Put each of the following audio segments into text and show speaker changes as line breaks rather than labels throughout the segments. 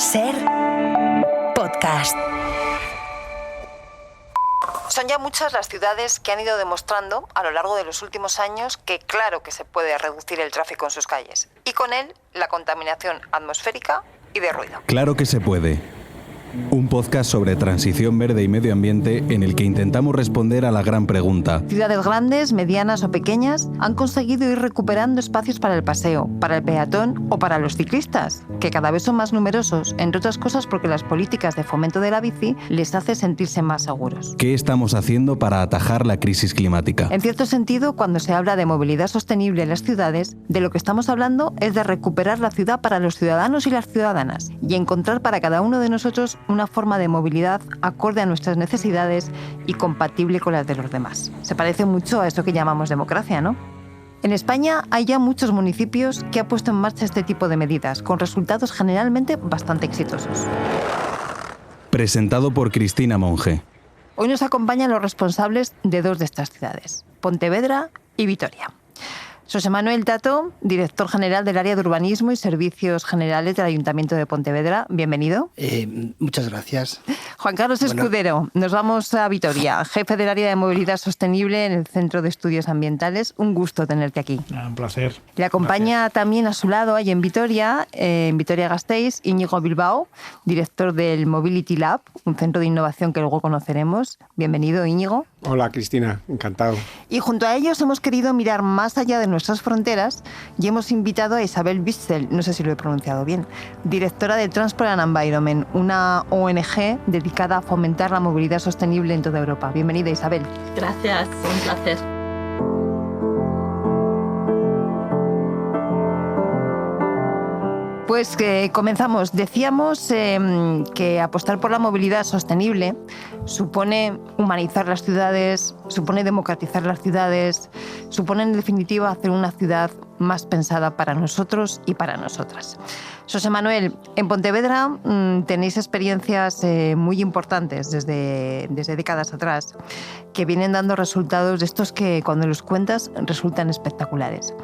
Ser podcast.
Son ya muchas las ciudades que han ido demostrando a lo largo de los últimos años que claro que se puede reducir el tráfico en sus calles y con él la contaminación atmosférica y de ruido.
Claro que se puede. Un podcast sobre transición verde y medio ambiente en el que intentamos responder a la gran pregunta.
Ciudades grandes, medianas o pequeñas han conseguido ir recuperando espacios para el paseo, para el peatón o para los ciclistas, que cada vez son más numerosos, entre otras cosas porque las políticas de fomento de la bici les hace sentirse más seguros.
¿Qué estamos haciendo para atajar la crisis climática?
En cierto sentido, cuando se habla de movilidad sostenible en las ciudades, de lo que estamos hablando es de recuperar la ciudad para los ciudadanos y las ciudadanas y encontrar para cada uno de nosotros una forma de movilidad acorde a nuestras necesidades y compatible con las de los demás. Se parece mucho a eso que llamamos democracia, ¿no? En España hay ya muchos municipios que han puesto en marcha este tipo de medidas, con resultados generalmente bastante exitosos.
Presentado por Cristina Monge.
Hoy nos acompañan los responsables de dos de estas ciudades, Pontevedra y Vitoria. José Manuel Tato, director general del área de urbanismo y servicios generales del Ayuntamiento de Pontevedra. Bienvenido.
Muchas gracias.
Juan Carlos Escudero, nos vamos a Vitoria, jefe del área de movilidad sostenible en el Centro de Estudios Ambientales. Un gusto tenerte aquí.
Un placer.
Le acompaña también a su lado, ahí en Vitoria-Gasteiz, Íñigo Bilbao, director del Mobility Lab, un centro de innovación que luego conoceremos. Bienvenido, Íñigo.
Hola, Cristina. Encantado.
Y junto a ellos hemos querido mirar más allá de nuestras fronteras y hemos invitado a Isabel Witzel, no sé si lo he pronunciado bien, directora de Transport and Environment, una ONG dedicada a fomentar la movilidad sostenible en toda Europa. Bienvenida, Isabel.
Gracias, un placer.
Pues comenzamos. Decíamos que apostar por la movilidad sostenible supone humanizar las ciudades, supone democratizar las ciudades, supone en definitiva hacer una ciudad más pensada para nosotros y para nosotras. José Manuel, en Pontevedra tenéis experiencias muy importantes desde décadas atrás que vienen dando resultados de estos que cuando los cuentas resultan espectaculares.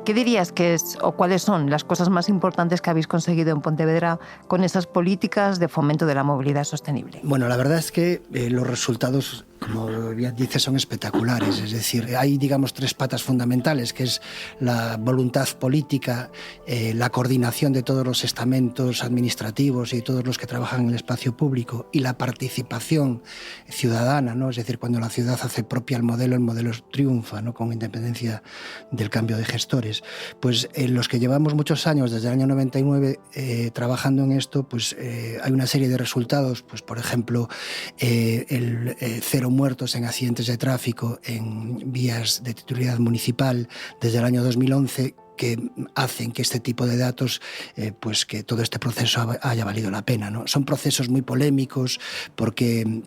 ¿Qué dirías que es o cuáles son las cosas más importantes que habéis conseguido en Pontevedra con esas políticas de fomento de la movilidad sostenible?
Bueno, la verdad es que los resultados, como bien dices, son espectaculares. Es decir, hay, digamos, tres patas fundamentales, que es la voluntad política, la coordinación de todos los estamentos administrativos y todos los que trabajan en el espacio público y la participación ciudadana, ¿no? Es decir, cuando la ciudad hace propia el modelo triunfa, ¿no? Con independencia del cambio de gestores. Pues los que llevamos muchos años, desde el año 99, trabajando en esto, pues hay una serie de resultados, pues por ejemplo, el cero muertos en accidentes de tráfico en vías de titularidad municipal desde el año 2011, que hacen que este tipo de datos, pues que todo este proceso haya valido la pena, ¿no? Son procesos muy polémicos porque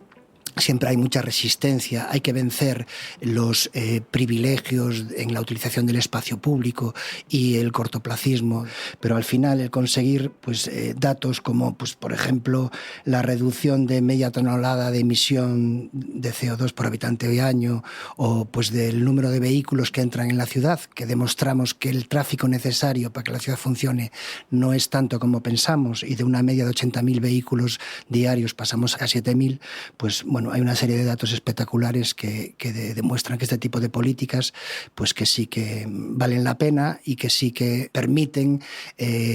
siempre hay mucha resistencia, hay que vencer los privilegios en la utilización del espacio público y el cortoplacismo, pero al final el conseguir pues, datos como, pues, por ejemplo, la reducción de media tonelada de emisión de CO2 por habitante de año o pues, del número de vehículos que entran en la ciudad, que demostramos que el tráfico necesario para que la ciudad funcione no es tanto como pensamos y de una media de 80.000 vehículos diarios pasamos a 7.000, pues bueno, hay una serie de datos espectaculares que demuestran que este tipo de políticas pues que sí que valen la pena y que sí que permiten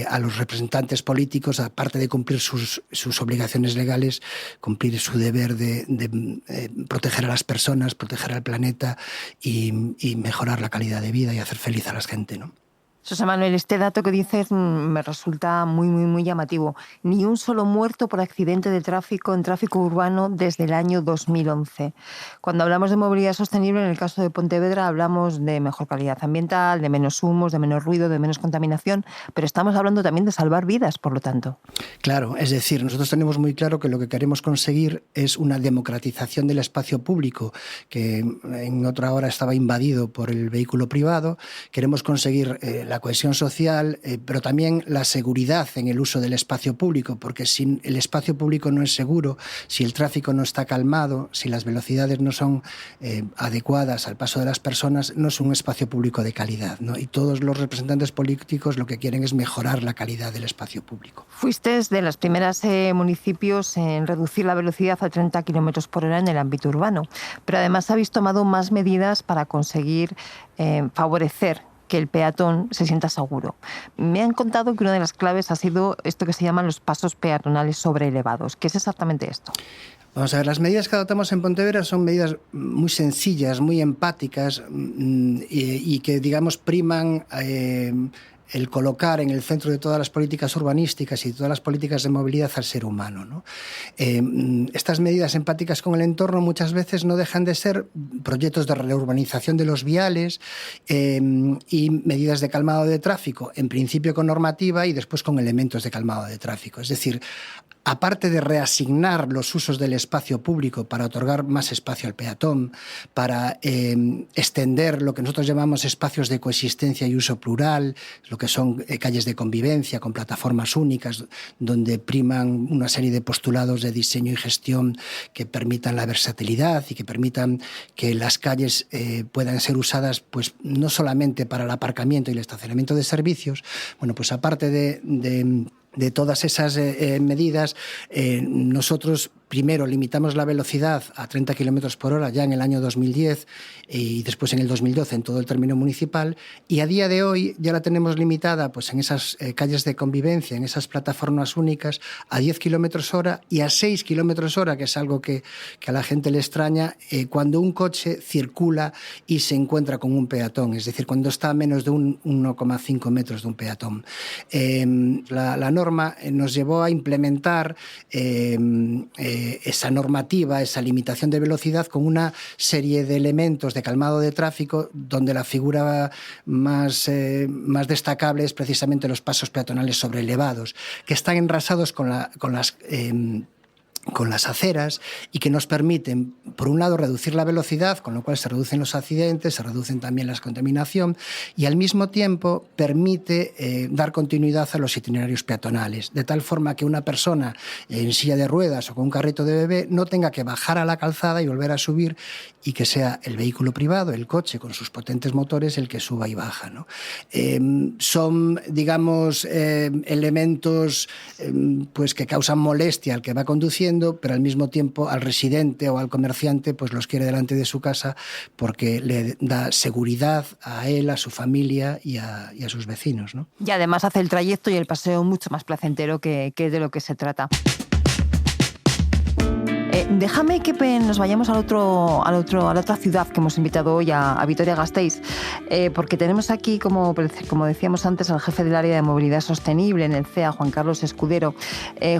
a los representantes políticos, aparte de cumplir sus obligaciones legales, cumplir su deber de proteger a las personas, proteger al planeta y mejorar la calidad de vida y hacer feliz a la gente, ¿no?
José Manuel, este dato que dices me resulta muy llamativo. Ni un solo muerto por accidente de tráfico en tráfico urbano desde el año 2011. Cuando hablamos de movilidad sostenible, en el caso de Pontevedra, hablamos de mejor calidad ambiental, de menos humos, de menos ruido, de menos contaminación, pero estamos hablando también de salvar vidas, por lo tanto.
Claro, es decir, nosotros tenemos muy claro que lo que queremos conseguir es una democratización del espacio público, que en otra hora estaba invadido por el vehículo privado. Queremos conseguir la cohesión social, pero también la seguridad en el uso del espacio público, porque si el espacio público no es seguro, si el tráfico no está calmado, si las velocidades no son adecuadas al paso de las personas, no es un espacio público de calidad, ¿no? Y todos los representantes políticos lo que quieren es mejorar la calidad del espacio público.
Fuiste de los primeros municipios en reducir la velocidad a 30 kilómetros por hora en el ámbito urbano, pero además habéis tomado más medidas para conseguir favorecer que el peatón se sienta seguro. Me han contado que una de las claves ha sido esto que se llaman los pasos peatonales sobreelevados. ¿Qué es exactamente esto?
Vamos a ver, las medidas que adoptamos en Pontevedra son medidas muy sencillas, muy empáticas y que, digamos, priman el colocar en el centro de todas las políticas urbanísticas y de todas las políticas de movilidad al ser humano, ¿no? Estas medidas empáticas con el entorno muchas veces no dejan de ser proyectos de reurbanización de los viales y medidas de calmado de tráfico, en principio con normativa y después con elementos de calmado de tráfico. Es decir, aparte de reasignar los usos del espacio público para otorgar más espacio al peatón, para extender lo que nosotros llamamos espacios de coexistencia y uso plural, lo que son calles de convivencia con plataformas únicas, donde priman una serie de postulados de diseño y gestión que permitan la versatilidad y que permitan que las calles puedan ser usadas pues, no solamente para el aparcamiento y el estacionamiento de servicios, bueno, pues aparte de todas esas medidas, nosotros primero limitamos la velocidad a 30 kilómetros por hora ya en el año 2010 y después en el 2012 en todo el término municipal, y a día de hoy ya la tenemos limitada pues, en esas calles de convivencia, en esas plataformas únicas, a 10 kilómetros hora y a 6 kilómetros hora, que es algo que a la gente le extraña, cuando un coche circula y se encuentra con un peatón, es decir, cuando está a menos de 1,5 metros de un peatón. La norma nos llevó a implementar esa normativa, esa limitación de velocidad con una serie de elementos de calmado de tráfico, donde la figura más destacable es precisamente los pasos peatonales sobreelevados, que están enrasados con las aceras y que nos permiten, por un lado, reducir la velocidad, con lo cual se reducen los accidentes, se reducen también la contaminación, y al mismo tiempo permite dar continuidad a los itinerarios peatonales, de tal forma que una persona en silla de ruedas o con un carrito de bebé no tenga que bajar a la calzada y volver a subir, y que sea el vehículo privado, el coche con sus potentes motores, el que suba y baja, ¿no? Son, digamos, elementos pues que causan molestia al que va conduciendo, pero al mismo tiempo al residente o al comerciante pues los quiere delante de su casa porque le da seguridad a él, a su familia y a sus vecinos, ¿no?
Y además hace el trayecto y el paseo mucho más placentero, que es de lo que se trata. Déjame que nos vayamos a la otra ciudad que hemos invitado hoy, a Vitoria-Gasteiz, porque tenemos aquí, como decíamos antes, al jefe del área de movilidad sostenible en el CEA, Juan Carlos Escudero.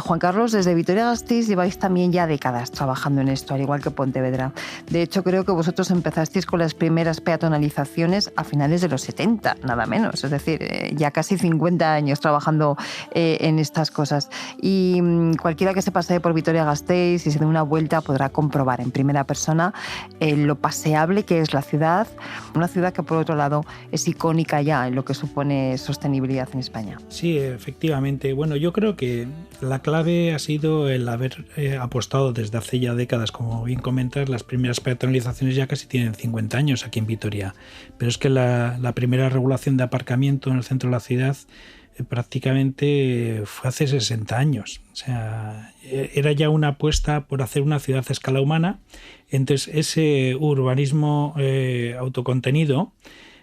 Juan Carlos, desde Vitoria-Gasteiz lleváis también ya décadas trabajando en esto, al igual que Pontevedra. De hecho, creo que vosotros empezasteis con las primeras peatonalizaciones a finales de los 70, nada menos. Es decir, ya casi 50 años trabajando en estas cosas. Y cualquiera que se pase por Vitoria-Gasteiz y se dé una vuelta podrá comprobar en primera persona lo paseable que es la ciudad, una ciudad que por otro lado es icónica ya en lo que supone sostenibilidad en España.
Sí, efectivamente. Bueno, yo creo que la clave ha sido el haber apostado desde hace ya décadas, como bien comentas, las primeras peatonalizaciones ya casi tienen 50 años aquí en Vitoria, pero es que la primera regulación de aparcamiento en el centro de la ciudad prácticamente fue hace 60 años. O sea, era ya una apuesta por hacer una ciudad a escala humana. Entonces, ese urbanismo autocontenido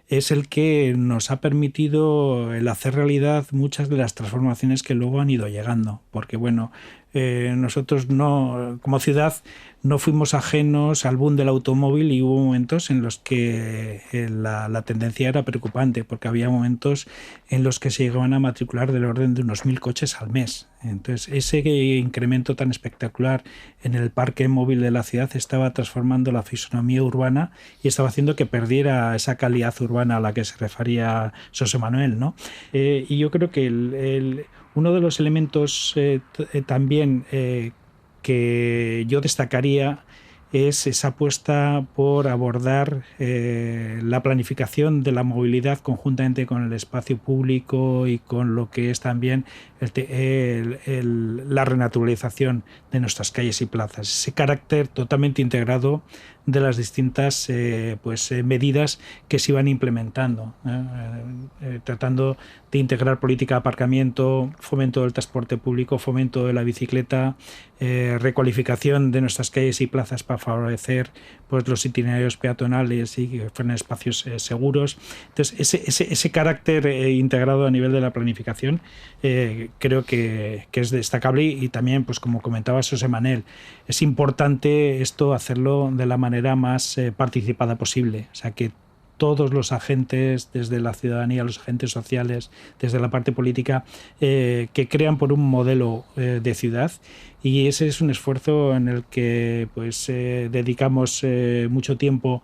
es el que nos ha permitido el hacer realidad muchas de las transformaciones que luego han ido llegando. Porque, bueno, nosotros como ciudad no fuimos ajenos al boom del automóvil y hubo momentos en los que la tendencia era preocupante, porque había momentos en los que se llegaban a matricular del orden de unos 1.000 coches al mes. Entonces, ese incremento tan espectacular en el parque móvil de la ciudad estaba transformando la fisonomía urbana y estaba haciendo que perdiera esa calidad urbana a la que se refería José Manuel, ¿no? Y yo creo que uno de los elementos también que yo destacaría es esa apuesta por abordar la planificación de la movilidad conjuntamente con el espacio público y con lo que es también la renaturalización de nuestras calles y plazas. Ese carácter totalmente integrado de las distintas medidas que se iban implementando, tratando de integrar política de aparcamiento, fomento del transporte público, fomento de la bicicleta, recualificación de nuestras calles y plazas para favorecer pues, los itinerarios peatonales y que fueran espacios seguros. Entonces, ese carácter integrado a nivel de la planificación creo que es destacable y también, pues como comentaba José Manuel, es importante esto hacerlo de la manera más participada posible, o sea que todos los agentes, desde la ciudadanía, los agentes sociales, desde la parte política, que crean por un modelo de ciudad, y ese es un esfuerzo en el que pues dedicamos mucho tiempo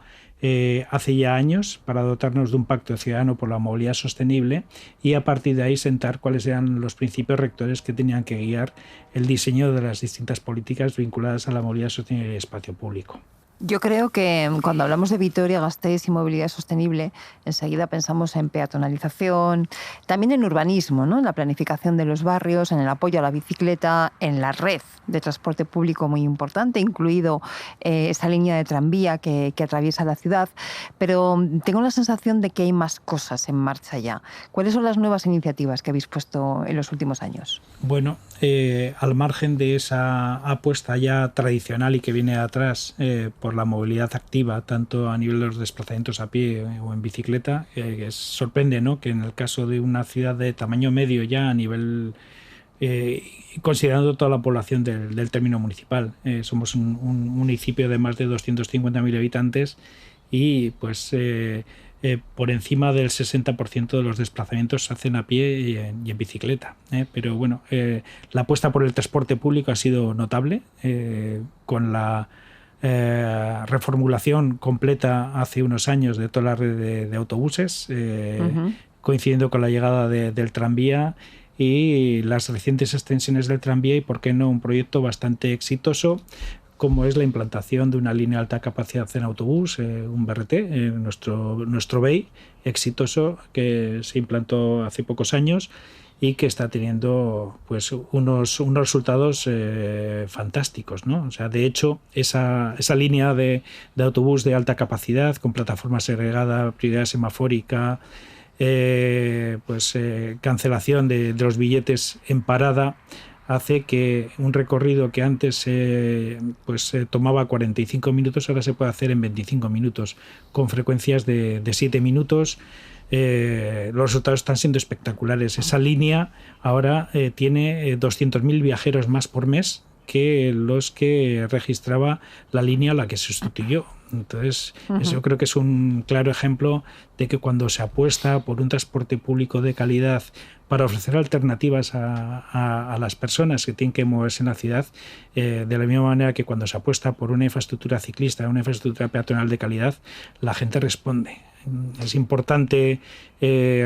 hace ya años para dotarnos de un pacto ciudadano por la movilidad sostenible y a partir de ahí sentar cuáles eran los principios rectores que tenían que guiar el diseño de las distintas políticas vinculadas a la movilidad sostenible y el espacio público.
Yo creo que cuando hablamos de Vitoria-Gasteiz y movilidad sostenible, enseguida pensamos en peatonalización, también en urbanismo, ¿no? En la planificación de los barrios, en el apoyo a la bicicleta, en la red de transporte público muy importante, incluido esa línea de tranvía que atraviesa la ciudad. Pero tengo la sensación de que hay más cosas en marcha ya. ¿Cuáles son las nuevas iniciativas que habéis puesto en los últimos años?
Bueno, al margen de esa apuesta ya tradicional y que viene atrás por la movilidad activa, tanto a nivel de los desplazamientos a pie o en bicicleta, sorprende, ¿no?, que en el caso de una ciudad de tamaño medio ya a nivel, considerando toda la población del término municipal, somos un municipio de más de 250.000 habitantes y pues por encima del 60% de los desplazamientos se hacen a pie y en bicicleta. Pero bueno, la apuesta por el transporte público ha sido notable, con la reformulación completa hace unos años de toda la red de autobuses, coincidiendo con la llegada del tranvía y las recientes extensiones del tranvía y, por qué no, un proyecto bastante exitoso como es la implantación de una línea de alta capacidad en autobús, un BRT, nuestro BEI exitoso, que se implantó hace pocos años y que está teniendo pues unos resultados fantásticos, ¿no? O sea, de hecho, esa línea de autobús de alta capacidad con plataforma segregada, prioridad semafórica, cancelación de los billetes en parada, hace que un recorrido que antes tomaba 45 minutos ahora se puede hacer en 25 minutos, con frecuencias de 7 minutos. Los resultados están siendo espectaculares. Esa línea ahora tiene 200.000 viajeros más por mes que los que registraba la línea a la que se sustituyó. Entonces, eso creo que es un claro ejemplo de que cuando se apuesta por un transporte público de calidad para ofrecer alternativas a las personas que tienen que moverse en la ciudad, de la misma manera que cuando se apuesta por una infraestructura ciclista, una infraestructura peatonal de calidad, la gente responde. Es importante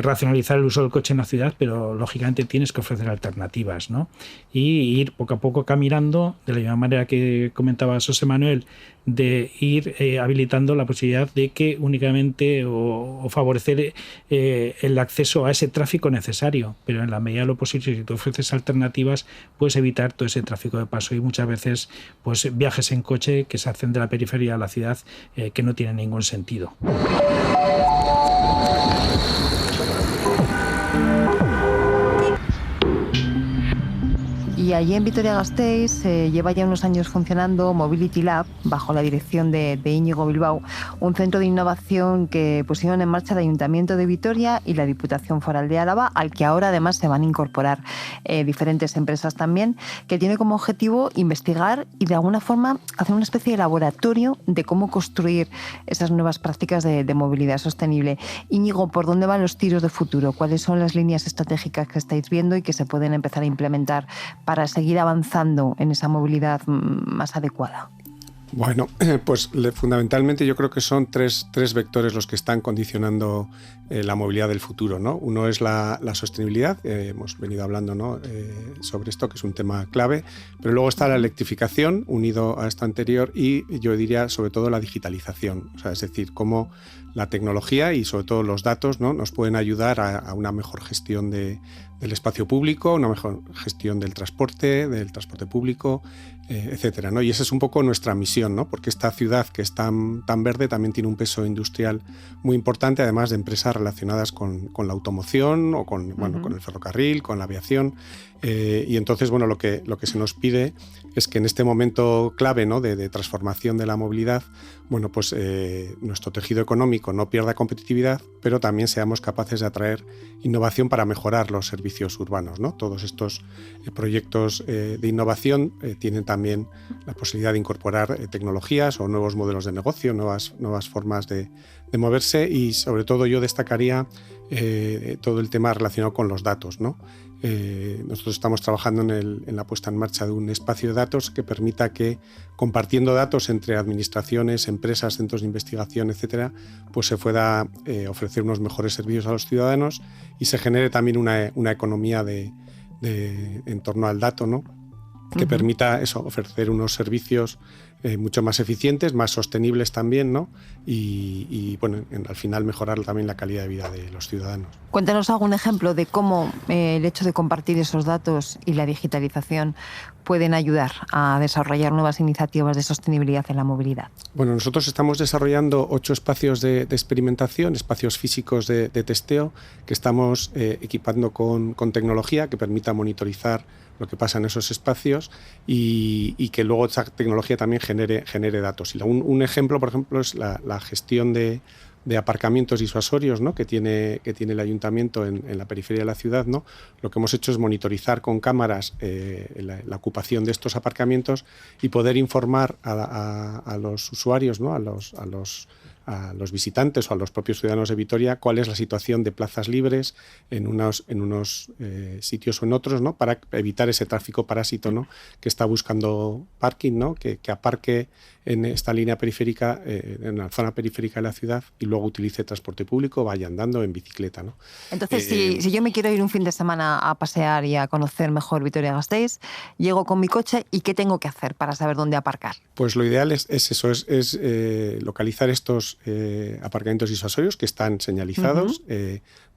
racionalizar el uso del coche en la ciudad, pero lógicamente tienes que ofrecer alternativas, ¿no? Y ir poco a poco caminando, de la misma manera que comentaba José Manuel, de ir habilitando la posibilidad de que únicamente o favorecer el acceso a ese tráfico necesario, pero en la medida de lo posible, si tú ofreces alternativas, puedes evitar todo ese tráfico de paso y muchas veces pues viajes en coche que se hacen de la periferia a la ciudad que no tienen ningún sentido.
Y allí en Vitoria-Gasteiz lleva ya unos años funcionando Mobility Lab, bajo la dirección de Íñigo Bilbao, un centro de innovación que pusieron en marcha el Ayuntamiento de Vitoria y la Diputación Foral de Álava, al que ahora además se van a incorporar diferentes empresas también, que tiene como objetivo investigar y de alguna forma hacer una especie de laboratorio de cómo construir esas nuevas prácticas de movilidad sostenible. Íñigo, ¿por dónde van los tiros de futuro? ¿Cuáles son las líneas estratégicas que estáis viendo y que se pueden empezar a implementar para seguir avanzando en esa movilidad más adecuada?
Bueno, pues fundamentalmente yo creo que son tres vectores los que están condicionando la movilidad del futuro, ¿no? Uno es la sostenibilidad, hemos venido hablando, ¿no? Sobre esto, que es un tema clave, pero luego está la electrificación, unido a esto anterior, y yo diría sobre todo la digitalización, o sea, es decir, cómo la tecnología y sobre todo los datos, ¿no? Nos pueden ayudar a una mejor gestión del espacio público, una mejor gestión del transporte público, etcétera, ¿no? Y esa es un poco nuestra misión, ¿no? Porque esta ciudad que es tan verde también tiene un peso industrial muy importante, además de empresas relacionadas con la automoción o con el ferrocarril, con la aviación. Y entonces, bueno, lo que se nos pide es que en este momento clave, ¿no? de transformación de la movilidad, bueno, pues nuestro tejido económico no pierda competitividad, pero también seamos capaces de atraer innovación para mejorar los servicios urbanos, ¿no? Todos estos proyectos de innovación tienen también la posibilidad de incorporar tecnologías o nuevos modelos de negocio, nuevas formas de moverse, y sobre todo yo destacaría todo el tema relacionado con los datos, ¿no? Nosotros estamos trabajando en la puesta en marcha de un espacio de datos que permita que, compartiendo datos entre administraciones, empresas, centros de investigación, etcétera, pues se pueda ofrecer unos mejores servicios a los ciudadanos y se genere también una economía en torno al dato, ¿no? Que permita eso, ofrecer unos servicios mucho más eficientes, más sostenibles también, ¿no? Y bueno, al final mejorar también la calidad de vida de los ciudadanos.
Cuéntanos algún ejemplo de cómo el hecho de compartir esos datos y la digitalización pueden ayudar a desarrollar nuevas iniciativas de sostenibilidad en la movilidad.
Bueno, nosotros estamos desarrollando 8 espacios de experimentación, espacios físicos de testeo, que estamos equipando con tecnología que permita monitorizar lo que pasa en esos espacios y que luego esa tecnología también genere datos. Y un ejemplo, por ejemplo, es la gestión de aparcamientos disuasorios, ¿no? que tiene el ayuntamiento en la periferia de la ciudad, ¿no? Lo que hemos hecho es monitorizar con cámaras la ocupación de estos aparcamientos y poder informar a los usuarios, ¿no? a los visitantes o a los propios ciudadanos de Vitoria cuál es la situación de plazas libres en unos sitios o en otros, ¿no? Para evitar ese tráfico parásito, ¿no? Que está buscando parking, ¿no? Que aparque en esta línea periférica, en la zona periférica de la ciudad, y luego utilice transporte público, vaya andando en bicicleta, ¿no?
Entonces, si yo me quiero ir un fin de semana a pasear y a conocer mejor Vitoria-Gasteiz, llego con mi coche, ¿y qué tengo que hacer para saber dónde aparcar?
Pues lo ideal es eso, es localizar estos aparcamientos disuasorios que están señalizados,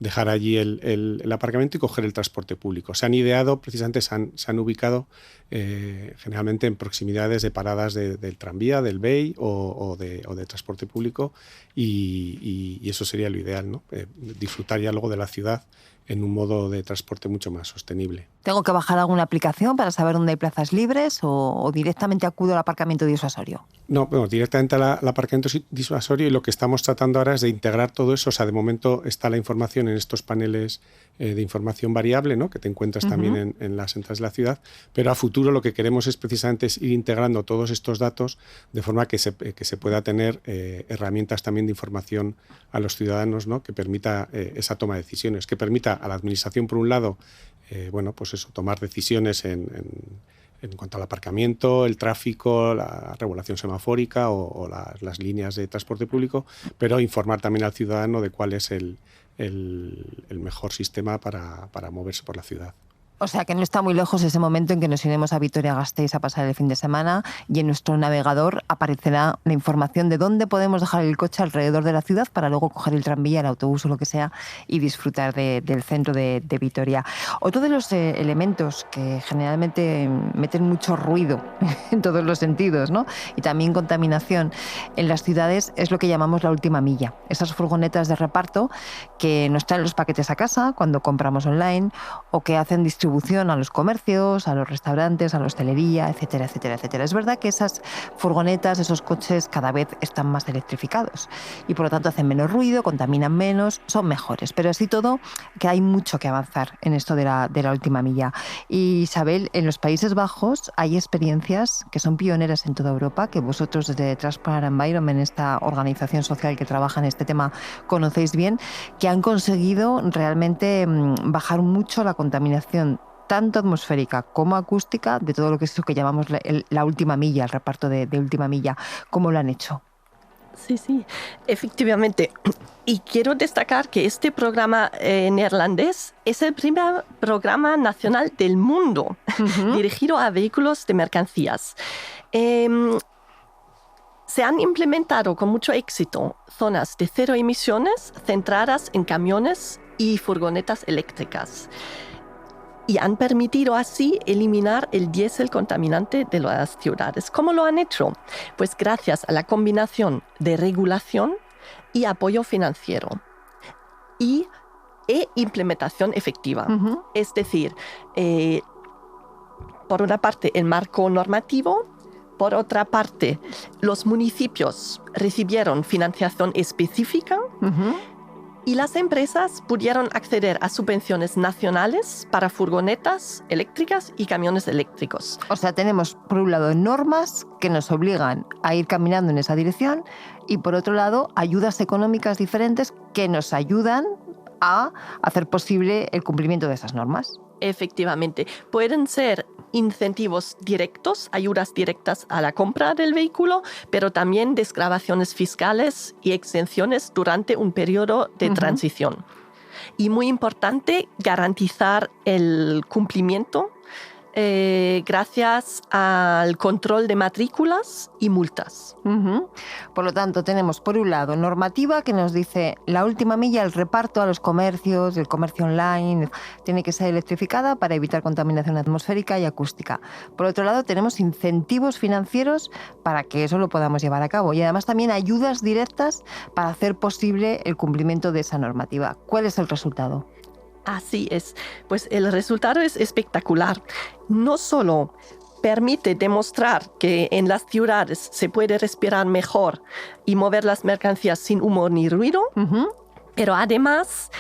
dejar allí el aparcamiento y coger el transporte público. Se han ideado, precisamente se han ubicado generalmente en proximidades de paradas del tranvía, del BEI o de transporte público, y eso sería lo ideal, ¿no? Disfrutar ya luego de la ciudad en un modo de transporte mucho más sostenible.
¿Tengo que bajar alguna aplicación para saber dónde hay plazas libres o directamente acudo al aparcamiento disuasorio?
No, bueno, directamente al aparcamiento disuasorio, y lo que estamos tratando ahora es de integrar todo eso. O sea, de momento está la información en estos paneles de información variable, ¿no? Que te encuentras también en las entradas de la ciudad, pero a futuro lo que queremos es precisamente ir integrando todos estos datos de forma que se pueda tener herramientas también de información a los ciudadanos, ¿no? Que permita esa toma de decisiones, que permita a la administración, por un lado, bueno, pues eso, tomar decisiones en cuanto al aparcamiento, el tráfico, la regulación semafórica o las líneas de transporte público, pero informar también al ciudadano de cuál es el mejor sistema para moverse por la ciudad.
O sea, que no está muy lejos ese momento en que nos iremos a Vitoria-Gasteiz a pasar el fin de semana y en nuestro navegador aparecerá la información de dónde podemos dejar el coche alrededor de la ciudad para luego coger el tranvía, el autobús o lo que sea y disfrutar del centro de Vitoria. Otro de los elementos que generalmente meten mucho ruido en todos los sentidos, ¿no? Y también contaminación en las ciudades es lo que llamamos la última milla. Esas furgonetas de reparto que nos traen los paquetes a casa cuando compramos online o que hacen distribución a los comercios, a los restaurantes, a la hostelería, etcétera, etcétera, etcétera. Es verdad que esas furgonetas, esos coches cada vez están más electrificados y por lo tanto hacen menos ruido, contaminan menos, son mejores. Pero así todo, que hay mucho que avanzar en esto de la última milla. Y Isabel, en los Países Bajos hay experiencias que son pioneras en toda Europa, que vosotros desde Transport Environment, esta organización social que trabaja en este tema, conocéis bien, que han conseguido realmente bajar mucho la contaminación tanto atmosférica como acústica de todo lo que es eso que llamamos la última milla, el reparto de última milla. ¿Cómo lo han hecho?
Sí, efectivamente. Y quiero destacar que este programa neerlandés es el primer programa nacional del mundo dirigido a vehículos de mercancías. Se han implementado con mucho éxito zonas de cero emisiones centradas en camiones y furgonetas eléctricas. Y han permitido así eliminar el diésel contaminante de las ciudades. ¿Cómo lo han hecho? Pues gracias a la combinación de regulación y apoyo financiero e implementación efectiva. Es decir, por una parte el marco normativo, por otra parte los municipios recibieron financiación específica y las empresas pudieron acceder a subvenciones nacionales para furgonetas eléctricas y camiones eléctricos.
O sea, tenemos por un lado normas que nos obligan a ir caminando en esa dirección y por otro lado ayudas económicas diferentes que nos ayudan a hacer posible el cumplimiento de esas normas.
Efectivamente, pueden ser incentivos directos, ayudas directas a la compra del vehículo, pero también desgravaciones fiscales y exenciones durante un periodo de transición. Y muy importante, garantizar el cumplimiento gracias al control de matrículas y multas.
Por lo tanto, tenemos por un lado normativa que nos dice la última milla, el reparto a los comercios, el comercio online, tiene que ser electrificada para evitar contaminación atmosférica y acústica. Por otro lado, tenemos incentivos financieros para que eso lo podamos llevar a cabo y además también ayudas directas para hacer posible el cumplimiento de esa normativa. ¿Cuál es el resultado?
Así es, pues el resultado es espectacular. No solo permite demostrar que en las ciudades se puede respirar mejor y mover las mercancías sin humo ni ruido, pero además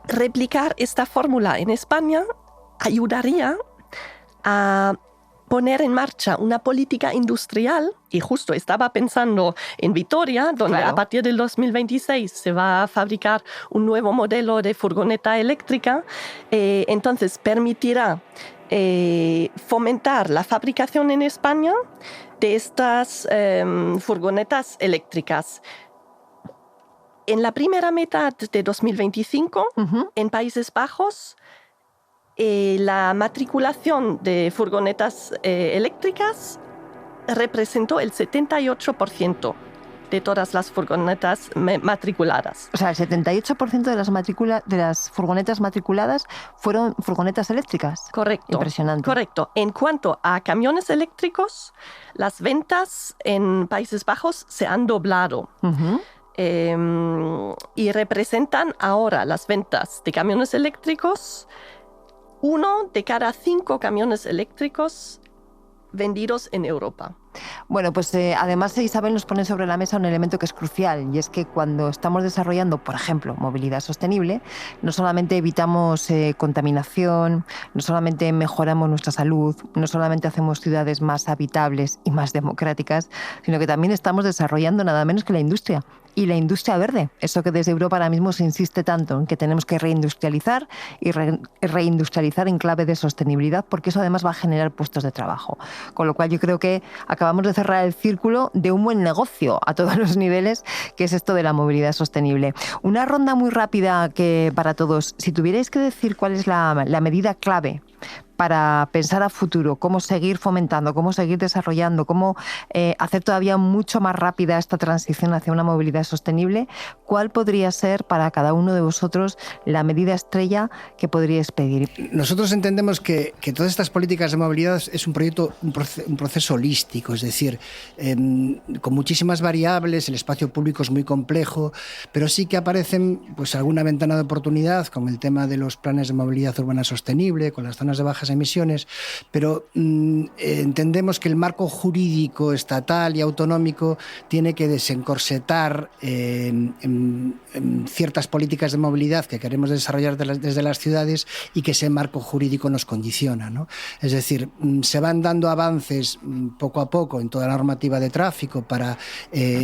replicar esta fórmula en España ayudaría a poner en marcha una política industrial, y justo estaba pensando en Vitoria, donde a partir del 2026 se va a fabricar un nuevo modelo de furgoneta eléctrica, entonces permitirá fomentar la fabricación en España de estas furgonetas eléctricas. En la primera mitad de 2025, en Países Bajos, la matriculación de furgonetas eléctricas representó el 78% de todas las furgonetas matriculadas.
O sea, el 78% de las furgonetas matriculadas fueron furgonetas eléctricas.
Correcto.
Impresionante.
Correcto. En cuanto a camiones eléctricos, las ventas en Países Bajos se han doblado. Y representan ahora las ventas de camiones eléctricos 1 de cada 5 camiones eléctricos vendidos en Europa.
Bueno, pues además Isabel nos pone sobre la mesa un elemento que es crucial y es que cuando estamos desarrollando, por ejemplo, movilidad sostenible, no solamente evitamos contaminación, no solamente mejoramos nuestra salud, no solamente hacemos ciudades más habitables y más democráticas, sino que también estamos desarrollando nada menos que la industria. Y la industria verde, eso que desde Europa ahora mismo se insiste tanto en que tenemos que reindustrializar y reindustrializar en clave de sostenibilidad, porque eso además va a generar puestos de trabajo. Con lo cual yo creo que acabamos de cerrar el círculo de un buen negocio a todos los niveles, que es esto de la movilidad sostenible. Una ronda muy rápida que para todos, si tuvierais que decir cuál es la medida clave para pensar a futuro, cómo seguir fomentando, cómo seguir desarrollando, cómo hacer todavía mucho más rápida esta transición hacia una movilidad sostenible, ¿cuál podría ser para cada uno de vosotros la medida estrella que podríais pedir?
Nosotros entendemos que todas estas políticas de movilidad es un proceso holístico, es decir, con muchísimas variables, el espacio público es muy complejo, pero sí que aparecen pues alguna ventana de oportunidad, como el tema de los planes de movilidad urbana sostenible, con las zonas de bajas bajas emisiones, pero entendemos que el marco jurídico estatal y autonómico tiene que desencorsetar ciertas políticas de movilidad que queremos desarrollar desde las ciudades y que ese marco jurídico nos condiciona, ¿no? Es decir, se van dando avances poco a poco en toda la normativa de tráfico para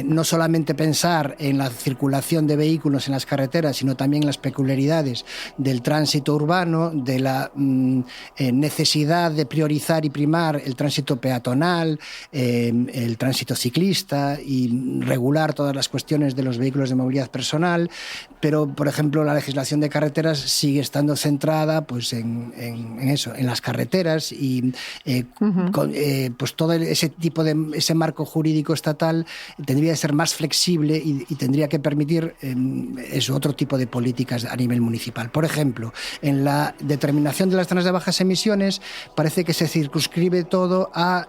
no solamente pensar en la circulación de vehículos en las carreteras, sino también en las peculiaridades del tránsito urbano, de la necesidad de priorizar y primar el tránsito peatonal, el tránsito ciclista y regular todas las cuestiones de los vehículos de movilidad personal, pero, por ejemplo, la legislación de carreteras sigue estando centrada pues, en eso, en las carreteras y pues todo ese marco jurídico estatal tendría que ser más flexible y tendría que permitir otro tipo de políticas a nivel municipal. Por ejemplo, en la determinación de las zonas de bajas emisiones parece que se circunscribe todo a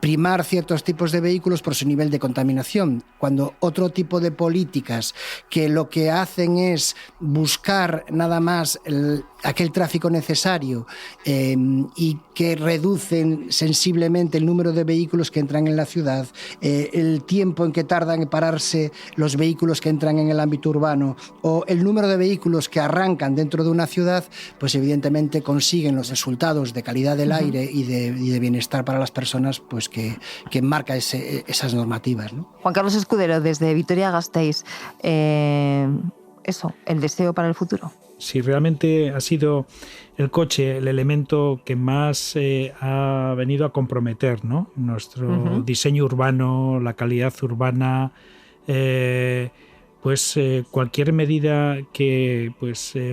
primar ciertos tipos de vehículos por su nivel de contaminación, cuando otro tipo de políticas que lo que hacen es buscar nada más aquel tráfico necesario y que reducen sensiblemente el número de vehículos que entran en la ciudad, el tiempo en que tardan en pararse los vehículos que entran en el ámbito urbano o el número de vehículos que arrancan dentro de una ciudad, pues evidentemente consiguen los resultados de calidad del aire y de bienestar para las personas pues que marca esas normativas, ¿no?
Juan Carlos Escudero, desde Vitoria-Gasteiz, el deseo para el futuro.
Si realmente ha sido el coche el elemento que más ha venido a comprometer, ¿no?, nuestro diseño urbano, la calidad urbana, cualquier medida que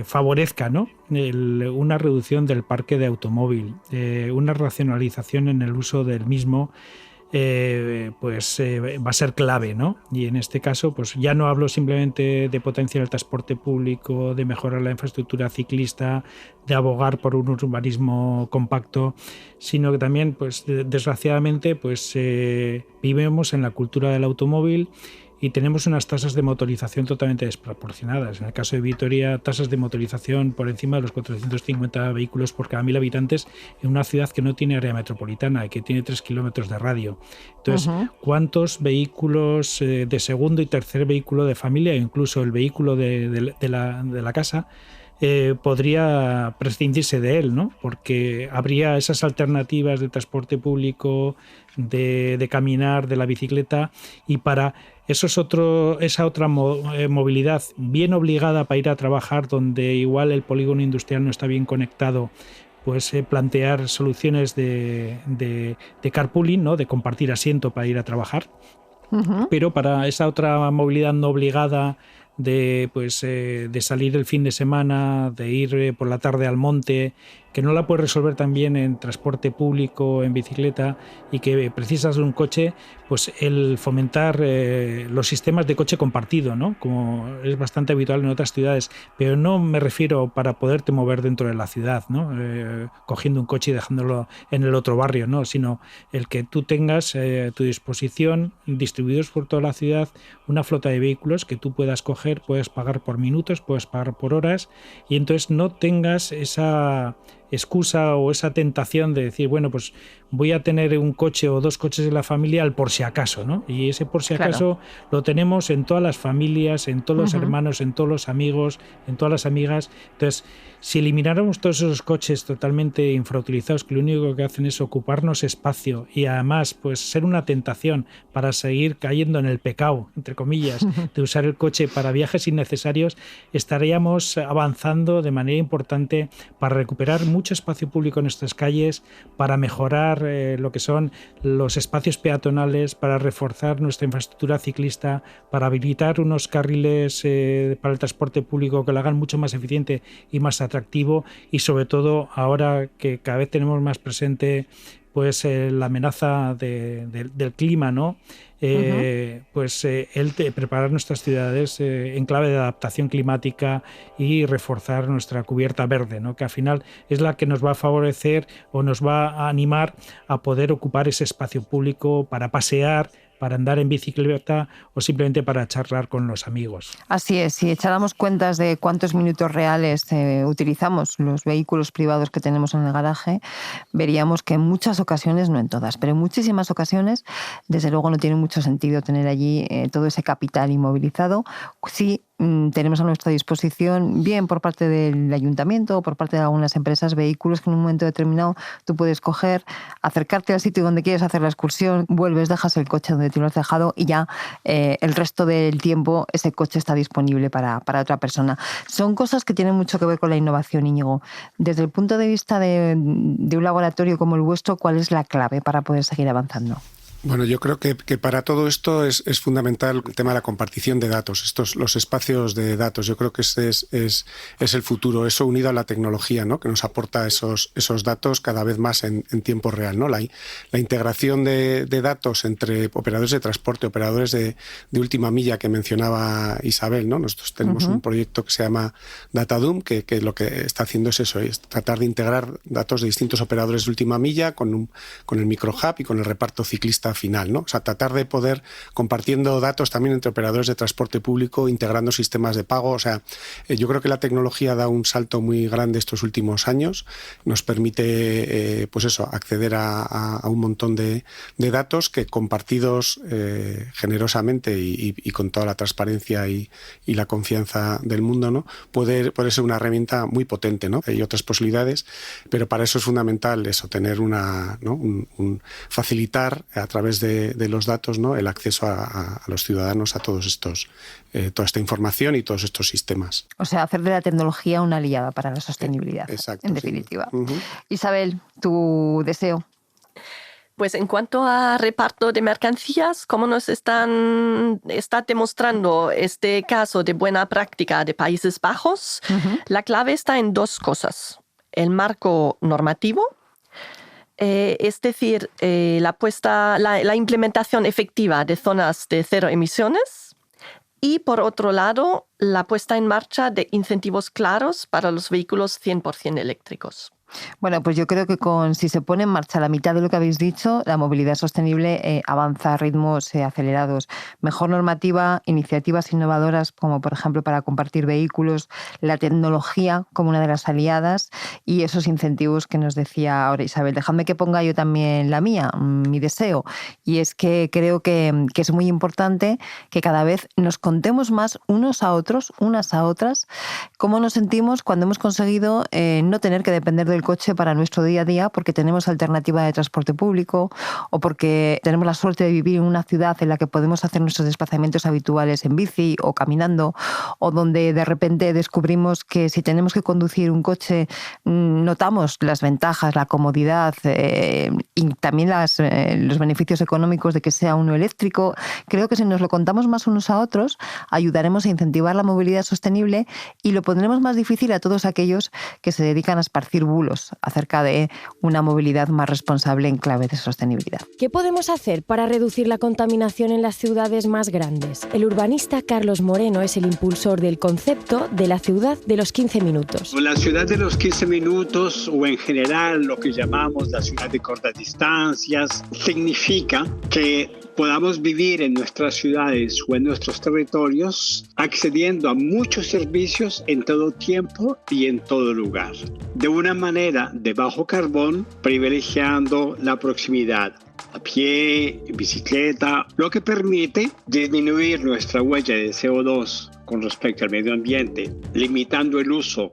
favorezca, ¿no?, una reducción del parque de automóvil, una racionalización en el uso del mismo, va a ser clave, ¿no? Y en este caso, pues ya no hablo simplemente de potenciar el transporte público, de mejorar la infraestructura ciclista, de abogar por un urbanismo compacto, sino que también, pues desgraciadamente, vivimos en la cultura del automóvil y tenemos unas tasas de motorización totalmente desproporcionadas. En el caso de Vitoria, tasas de motorización por encima de los 450 vehículos por cada 1.000 habitantes en una ciudad que no tiene área metropolitana y que tiene 3 kilómetros de radio. Entonces, ¿cuántos vehículos de segundo y tercer vehículo de familia, o incluso el vehículo de la casa, podría prescindirse de él, ¿no? Porque habría esas alternativas de transporte público, de caminar, de la bicicleta, y para esa otra movilidad bien obligada para ir a trabajar, donde igual el polígono industrial no está bien conectado, pues plantear soluciones de carpooling, ¿no?, de compartir asiento para ir a trabajar. Pero para esa otra movilidad no obligada, de salir el fin de semana, de ir por la tarde al monte, que no la puedes resolver también en transporte público, en bicicleta, y que precisas de un coche, pues el fomentar los sistemas de coche compartido, ¿no?, como es bastante habitual en otras ciudades, pero no me refiero para poderte mover dentro de la ciudad, ¿no?, cogiendo un coche y dejándolo en el otro barrio, ¿no?, sino el que tú tengas a tu disposición, distribuidos por toda la ciudad, una flota de vehículos que tú puedas coger, puedes pagar por minutos, puedes pagar por horas, y entonces no tengas esa excusa o esa tentación de decir, bueno, pues voy a tener un coche o dos coches de la familia al por si acaso, ¿no? Y ese por si acaso lo tenemos en todas las familias, en todos los hermanos, en todos los amigos, en todas las amigas. Entonces, si elimináramos todos esos coches totalmente infrautilizados, que lo único que hacen es ocuparnos espacio y además pues ser una tentación para seguir cayendo en el pecado, entre comillas, de usar el coche para viajes innecesarios, estaríamos avanzando de manera importante para recuperar mucho espacio público en nuestras calles, para mejorar lo que son los espacios peatonales, para reforzar nuestra infraestructura ciclista, para habilitar unos carriles para el transporte público que lo hagan mucho más eficiente y más atractivo, y sobre todo ahora que cada vez tenemos más presente pues la amenaza del clima, ¿no? Preparar nuestras ciudades en clave de adaptación climática y reforzar nuestra cubierta verde, ¿no?, que al final es la que nos va a favorecer o nos va a animar a poder ocupar ese espacio público para pasear, para andar en bicicleta o simplemente para charlar con los amigos.
Así es, si echáramos cuentas de cuántos minutos reales utilizamos los vehículos privados que tenemos en el garaje, veríamos que en muchas ocasiones, no en todas, pero en muchísimas ocasiones, desde luego no tiene mucho sentido tener allí todo ese capital inmovilizado. Sí, tenemos a nuestra disposición, bien por parte del ayuntamiento o por parte de algunas empresas, vehículos que en un momento determinado tú puedes coger, acercarte al sitio donde quieres hacer la excursión, vuelves, dejas el coche donde te lo has dejado y ya el resto del tiempo ese coche está disponible para otra persona. Son cosas que tienen mucho que ver con la innovación, Íñigo. Desde el punto de vista de un laboratorio como el vuestro, ¿cuál es la clave para poder seguir avanzando?
Bueno, yo creo que para todo esto es fundamental el tema de la compartición de datos, los espacios de datos. Yo creo que ese es el futuro, eso unido a la tecnología, ¿no? Que nos aporta esos datos cada vez más en tiempo real, ¿no? La integración de datos entre operadores de transporte, operadores de última milla que mencionaba Isabel, ¿no? Nosotros tenemos un proyecto que se llama DataDoom, que lo que está haciendo es eso, es tratar de integrar datos de distintos operadores de última milla con el microhub y con el reparto ciclista final, ¿no? O sea, tratar de poder compartiendo datos también entre operadores de transporte público, integrando sistemas de pago. O sea, yo creo que la tecnología da un salto muy grande estos últimos años. Nos permite, pues eso, acceder a un montón de datos que compartidos generosamente y con toda la transparencia y la confianza del mundo, ¿no? Puede ser una herramienta muy potente, ¿no? Hay otras posibilidades, pero para eso es fundamental eso, tener facilitar a través de los datos, ¿no? El acceso a los ciudadanos a todos toda esta información y todos estos sistemas.
O sea, hacer de la tecnología una aliada para la sostenibilidad,
exacto,
en definitiva.
Sí. Uh-huh.
Isabel, tu deseo.
Pues en cuanto a reparto de mercancías, como nos está demostrando este caso de buena práctica de Países Bajos, la clave está en dos cosas. El marco normativo, es decir, la implementación efectiva de zonas de cero emisiones y, por otro lado, la puesta en marcha de incentivos claros para los vehículos 100% eléctricos.
Bueno, pues yo creo que si se pone en marcha la mitad de lo que habéis dicho, la movilidad sostenible avanza a ritmos acelerados. Mejor normativa, iniciativas innovadoras como por ejemplo para compartir vehículos, la tecnología como una de las aliadas y esos incentivos que nos decía ahora Isabel. Dejadme que ponga yo también la mía, mi deseo, y es que creo que es muy importante que cada vez nos contemos más unos a otros, unas a otras, cómo nos sentimos cuando hemos conseguido no tener que depender del coche para nuestro día a día porque tenemos alternativa de transporte público o porque tenemos la suerte de vivir en una ciudad en la que podemos hacer nuestros desplazamientos habituales en bici o caminando, o donde de repente descubrimos que si tenemos que conducir un coche notamos las ventajas, la comodidad y también los beneficios económicos de que sea uno eléctrico. Creo que si nos lo contamos más unos a otros ayudaremos a incentivar la movilidad sostenible y lo pondremos más difícil a todos aquellos que se dedican a esparcir bulos acerca de una movilidad más responsable en clave de sostenibilidad.
¿Qué podemos hacer para reducir la contaminación en las ciudades más grandes? El urbanista Carlos Moreno es el impulsor del concepto de la ciudad de los 15 minutos.
La ciudad de los 15 minutos, o en general lo que llamamos la ciudad de cortas distancias, significa que podamos vivir en nuestras ciudades o en nuestros territorios accediendo a muchos servicios en todo tiempo y en todo lugar, de una manera de bajo carbón, privilegiando la proximidad a pie, en bicicleta, lo que permite disminuir nuestra huella de CO2 con respecto al medio ambiente, limitando el uso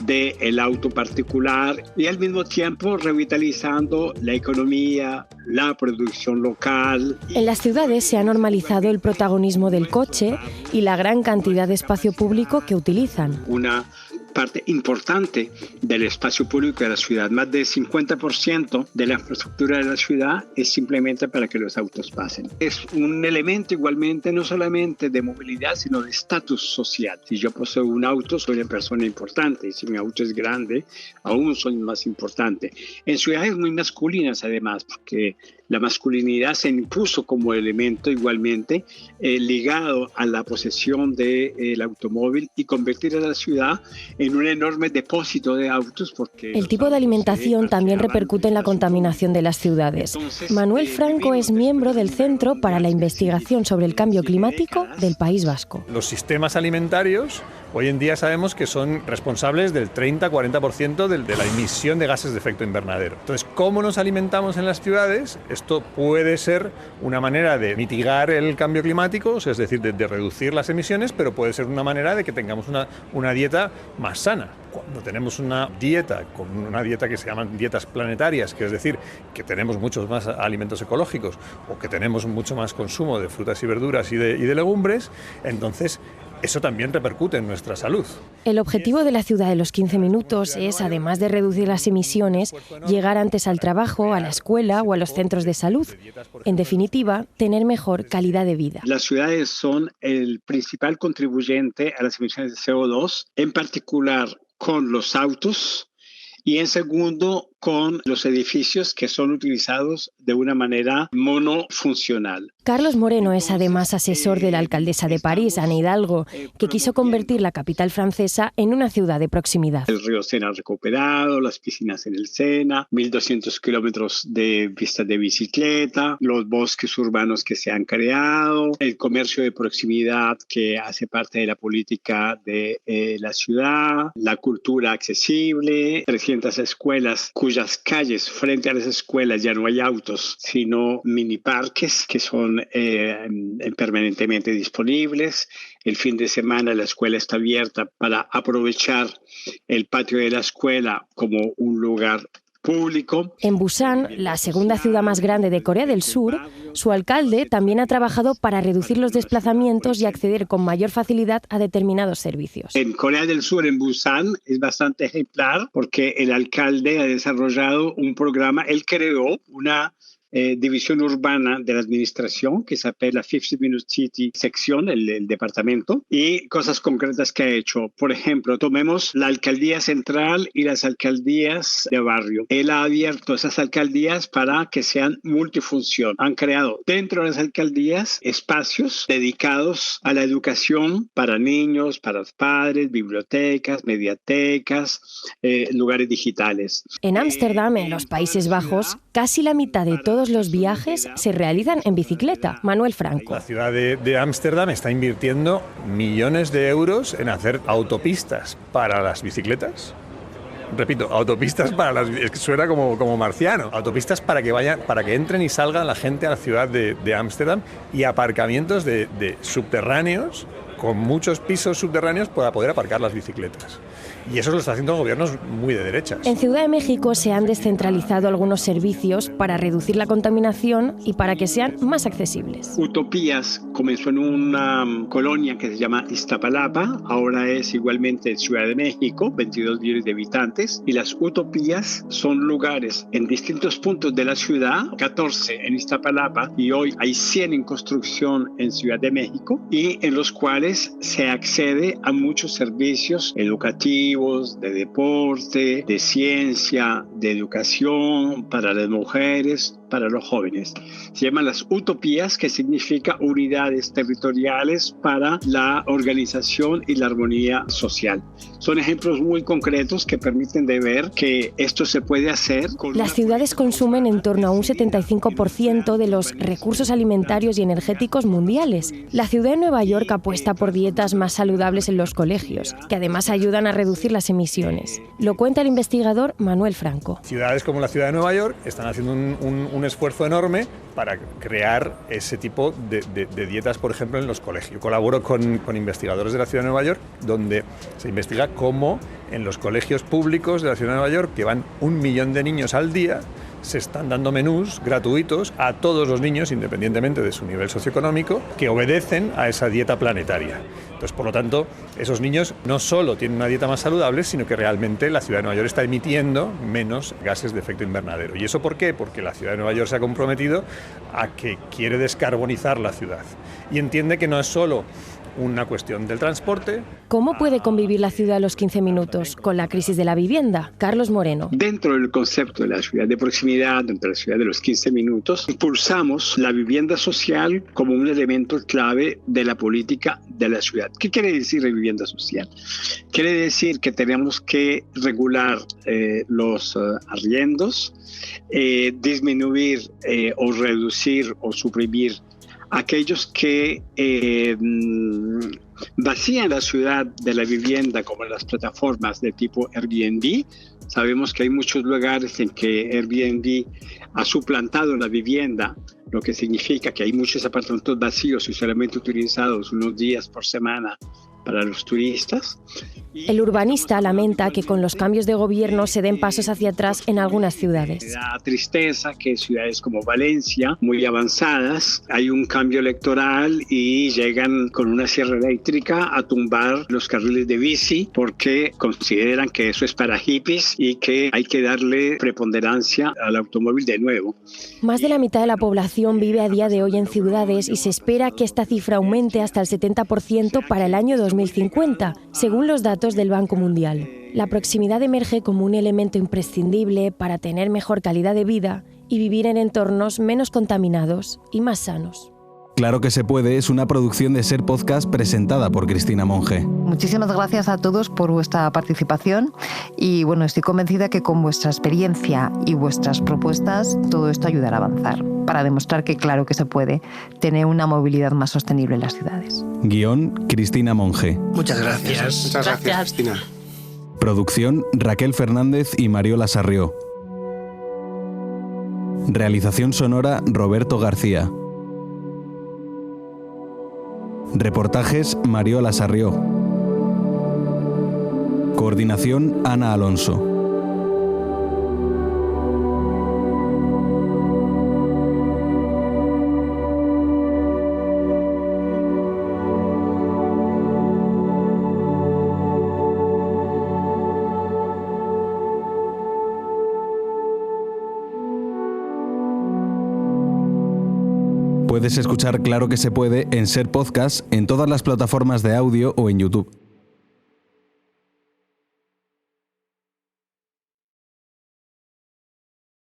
del auto particular y al mismo tiempo revitalizando la economía, la producción local.
En las ciudades se ha normalizado el protagonismo del coche y la gran cantidad de espacio público que utilizan.
Una parte importante del espacio público de la ciudad, más del 50% de la infraestructura de la ciudad es simplemente para que los autos pasen. Es un elemento igualmente no solamente de movilidad, sino de estatus social. Si yo poseo un auto, soy una persona importante, y si mi auto es grande, aún soy más importante. En ciudades muy masculinas, además, porque La masculinidad se impuso como elemento igualmente ligado a la posesión del automóvil y convertir a la ciudad en un enorme depósito de autos. Porque
el tipo de alimentación también repercute en la contaminación de las ciudades. Manuel Franco es miembro del Centro para la Investigación sobre el Cambio Climático del País Vasco.
Los sistemas alimentarios hoy en día sabemos que son responsables del 30-40% de la emisión de gases de efecto invernadero. Entonces, ¿cómo nos alimentamos en las ciudades? Esto puede ser una manera de mitigar el cambio climático, es decir, de reducir las emisiones, pero puede ser una manera de que tengamos una dieta más sana. Cuando tenemos una dieta que se llaman dietas planetarias, que es decir, que tenemos muchos más alimentos ecológicos o que tenemos mucho más consumo de frutas y verduras y de legumbres, entonces eso también repercute en nuestra salud.
El objetivo de la ciudad de los 15 minutos es, además de reducir las emisiones, llegar antes al trabajo, a la escuela o a los centros de salud. En definitiva, tener mejor calidad de vida.
Las ciudades son el principal contribuyente a las emisiones de CO2, en particular con los autos y en segundo con los edificios que son utilizados de una manera monofuncional.
Carlos Moreno es además asesor de la alcaldesa de París, Anne Hidalgo, que quiso convertir la capital francesa en una ciudad de proximidad.
El río Sena recuperado, las piscinas en el Sena, 1.200 kilómetros de pista de bicicleta, los bosques urbanos que se han creado, el comercio de proximidad que hace parte de la política de la ciudad, la cultura accesible, 300 escuelas cuyas calles frente a las escuelas ya no hay autos, sino mini parques que son permanentemente disponibles. El fin de semana la escuela está abierta para aprovechar el patio de la escuela como un lugar público.
En Busan, la segunda ciudad más grande de Corea del Sur, su alcalde también ha trabajado para reducir los desplazamientos y acceder con mayor facilidad a determinados servicios.
En Corea del Sur, en Busan, es bastante ejemplar porque el alcalde ha desarrollado un programa, él creó una división urbana de la administración que se apela 50 Minute City sección, el departamento, y cosas concretas que ha hecho. Por ejemplo, tomemos la alcaldía central y las alcaldías de barrio. Él ha abierto esas alcaldías para que sean multifunción. Han creado dentro de las alcaldías espacios dedicados a la educación para niños, para los padres, bibliotecas, mediatecas, lugares digitales.
En Ámsterdam, en los Países Bajos, casi la mitad de todos los viajes se realizan en bicicleta. Manuel Franco.
La ciudad de Ámsterdam está invirtiendo millones de euros en hacer autopistas para las bicicletas. Repito, autopistas para las... Es que suena como marciano. Autopistas para que entren y salgan la gente a la ciudad de Ámsterdam y aparcamientos de subterráneos con muchos pisos subterráneos para poder aparcar las bicicletas. Y eso lo está haciendo gobiernos muy de derechas.
En Ciudad de México se han descentralizado algunos servicios para reducir la contaminación y para que sean más accesibles.
Utopías comenzó en una colonia que se llama Iztapalapa, ahora es igualmente Ciudad de México, 22 millones de habitantes, y las utopías son lugares en distintos puntos de la ciudad, 14 en Iztapalapa y hoy hay 100 en construcción en Ciudad de México, y en los cuales se accede a muchos servicios educativos, de deporte, de ciencia, de educación para las mujeres, para los jóvenes. Se llaman las utopías, que significa unidades territoriales para la organización y la armonía social. Son ejemplos muy concretos que permiten de ver que esto se puede hacer.
Las ciudades consumen en torno a un 75% de los recursos alimentarios y energéticos mundiales. La ciudad de Nueva York apuesta por dietas más saludables en los colegios, que además ayudan a reducir las emisiones. Lo cuenta el investigador Manuel Franco.
Ciudades como la ciudad de Nueva York están haciendo un esfuerzo enorme para crear ese tipo de dietas, por ejemplo, en los colegios. Yo colaboro con investigadores de la ciudad de Nueva York, donde se investiga cómo en los colegios públicos de la ciudad de Nueva York, que van 1 millón de niños al día, se están dando menús gratuitos a todos los niños, independientemente de su nivel socioeconómico, que obedecen a esa dieta planetaria. Entonces, por lo tanto, esos niños no solo tienen una dieta más saludable, sino que realmente la ciudad de Nueva York está emitiendo menos gases de efecto invernadero. ¿Y eso por qué? Porque la ciudad de Nueva York se ha comprometido a que quiere descarbonizar la ciudad y entiende que no es solo una cuestión del transporte.
¿Cómo puede convivir la ciudad a los 15 minutos con la crisis de la vivienda? Carlos Moreno.
Dentro del concepto de la ciudad de proximidad, dentro de la ciudad de los 15 minutos, impulsamos la vivienda social como un elemento clave de la política de la ciudad. ¿Qué quiere decir la vivienda social? Quiere decir que tenemos que regular los arriendos, disminuir o reducir o suprimir aquellos que vacían la ciudad de la vivienda, como las plataformas de tipo Airbnb. Sabemos que hay muchos lugares en que Airbnb ha suplantado la vivienda, lo que significa que hay muchos apartamentos vacíos y solamente utilizados unos días por semana para los turistas.
El urbanista lamenta que con los cambios de gobierno se den pasos hacia atrás en algunas ciudades.
Da tristeza que ciudades como Valencia, muy avanzadas, hay un cambio electoral y llegan con una sierra eléctrica a tumbar los carriles de bici porque consideran que eso es para hippies y que hay que darle preponderancia al automóvil de nuevo.
Más de la mitad de la población vive a día de hoy en ciudades y se espera que esta cifra aumente hasta el 70% para el año 2050, según los datos del Banco Mundial. La proximidad emerge como un elemento imprescindible para tener mejor calidad de vida y vivir en entornos menos contaminados y más sanos.
Claro que se puede es una producción de Ser Podcast presentada por Cristina Monge.
Muchísimas gracias a todos por vuestra participación y bueno, estoy convencida que con vuestra experiencia y vuestras propuestas todo esto ayudará a avanzar para demostrar que claro que se puede tener una movilidad más sostenible en las ciudades.
Guión, Cristina Monge.
Muchas gracias.
Muchas gracias, Cristina.
Producción, Raquel Fernández y Mariola Sarrió. Realización sonora, Roberto García. Reportajes, Mariola Sarrió. Coordinación, Ana Alonso. Puedes escuchar Claro que se puede en Ser Podcast en todas las plataformas de audio o en YouTube.